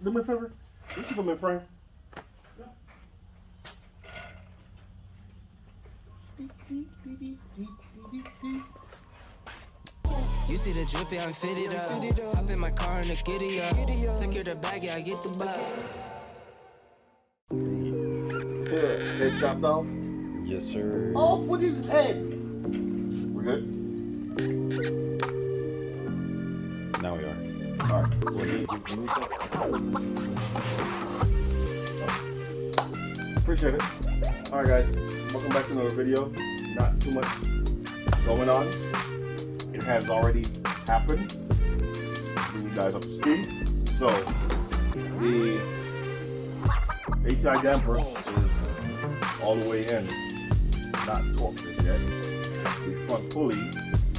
Do me a favor. You see them in frame. You see the drippy, I'm fitted up. Hop in my car and the giddy up. Secure the bag, yeah, I get the bug. Head chopped off. Yes, sir. Off with his head. We're good? Now we are. All right. Well, you need that? Appreciate it. All right, guys. Welcome back to another video. Not too much going on. It has already happened. Bring you guys up to speed. So, the ATI damper is all the way in. Not torqued as yet. The front pulley,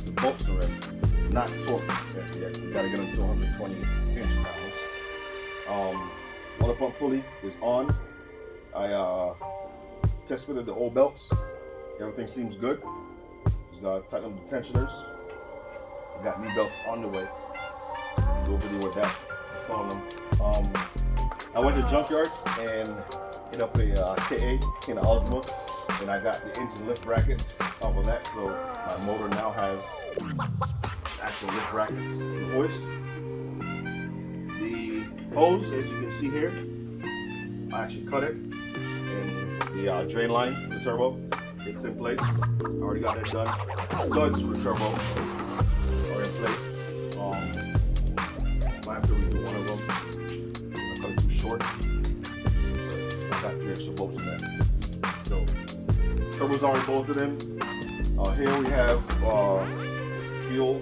the bolts are in. Not torqued as yet. You gotta get them to 120 inch-pounds. Water pump pulley is on. I test fitted the old belts. Everything seems good. Just gotta tighten up the tensioners. I got new belts on the way. Do a video with that. Installing them. I went to the junkyard and hit up a KA in the Ultima, and I got the engine lift brackets off of that. So my motor now has actual lift brackets and hoist. The hose, as you can see here, I actually cut it, and the drain line for the turbo, it's in place. I already got that done. Studs for the turbo are in place. I have to redo one of them. I cut it too short. I got 3 extra bolts in that. So, turbo's already bolted in. Here we have fuel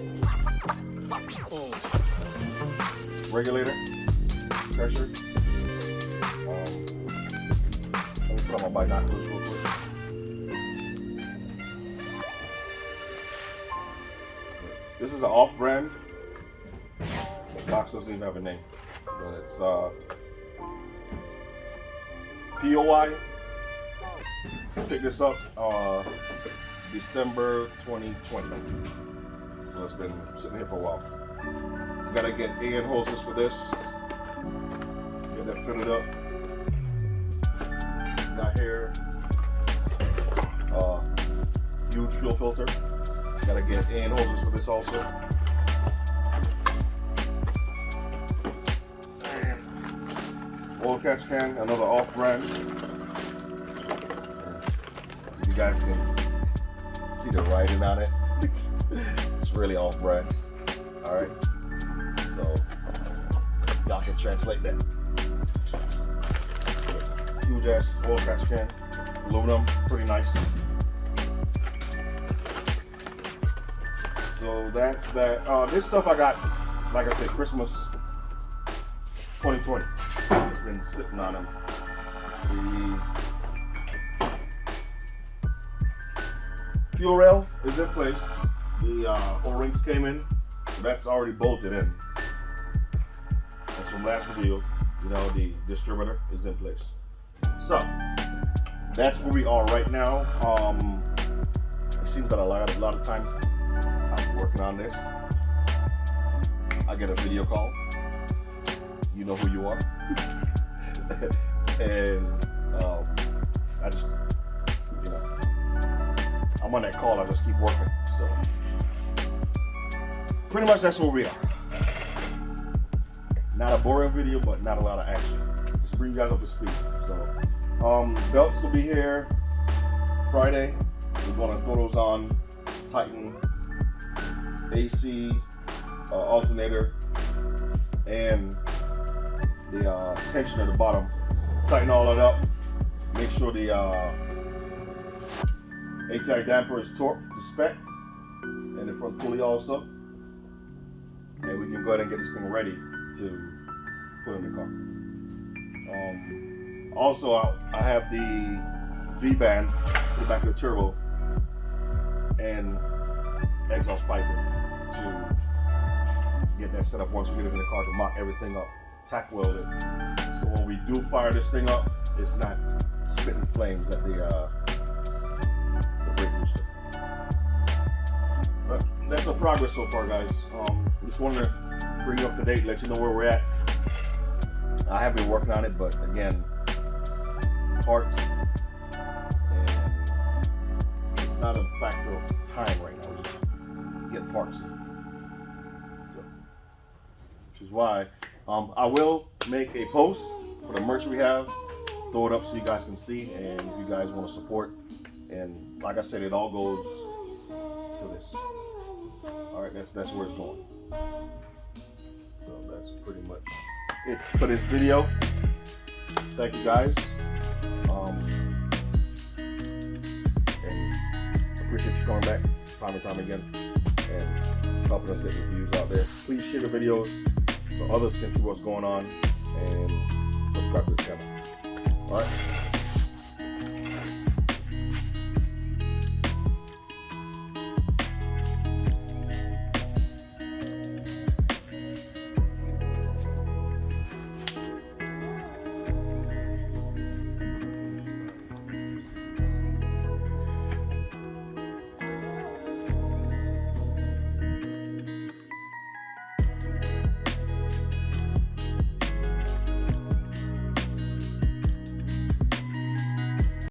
regulator pressure. Let me put on my binoculars real quick. This is an off-brand. The box doesn't even have a name, but it's POI. Picked this up December 2020, so it's been sitting here for a while. You gotta get AN hoses for this. Get that fitted up. Got here huge fuel filter. Gotta get AN hoses for this also. Oil catch can, another off-brand. You guys can see the writing on it. It's really off-brand. All right, so y'all can translate that. Huge ass oil catch can, aluminum, pretty nice. So that's that. This stuff I got, like I said, Christmas 2020. It's been sitting on them. The fuel rail is in place. The O-rings came in. So that's already bolted in. That's from last video. You know, the distributor is in place. So that's where we are right now. It seems that a lot of times I'm working on this. I get a video call. You know who you are. And I just, you know, I'm on that call, I just keep working. So pretty much that's where we are. Not a boring video, but not a lot of action. Just bring you guys up to speed. So belts will be here Friday. We're gonna throw those on, tighten AC, alternator, and the tension at the bottom. Tighten all that up. Make sure the ATI damper is torqued to spec, and the front pulley also. And we can go ahead and get this thing ready to put in the car. Also, I have the V-band to the back of the turbo and exhaust piping to get that set up once we get it in the car to mock everything up, tack weld it. So when we do fire this thing up, it's not spitting flames at the brake booster. But that's a progress so far, guys. Just wanted to bring you up to date, let you know where we're at. I have been working on it, but again, parts, and it's not a factor of time right now. It's just get parts. So, which is why I will make a post for the merch we have, throw it up so you guys can see, and if you guys want to support. And like I said, it all goes to this. All right, that's where it's going. So that's pretty much it for this video. Thank you guys. And appreciate you coming back time and time again and helping us get the views out there. Please share the videos so others can see what's going on, and subscribe to the channel. All right.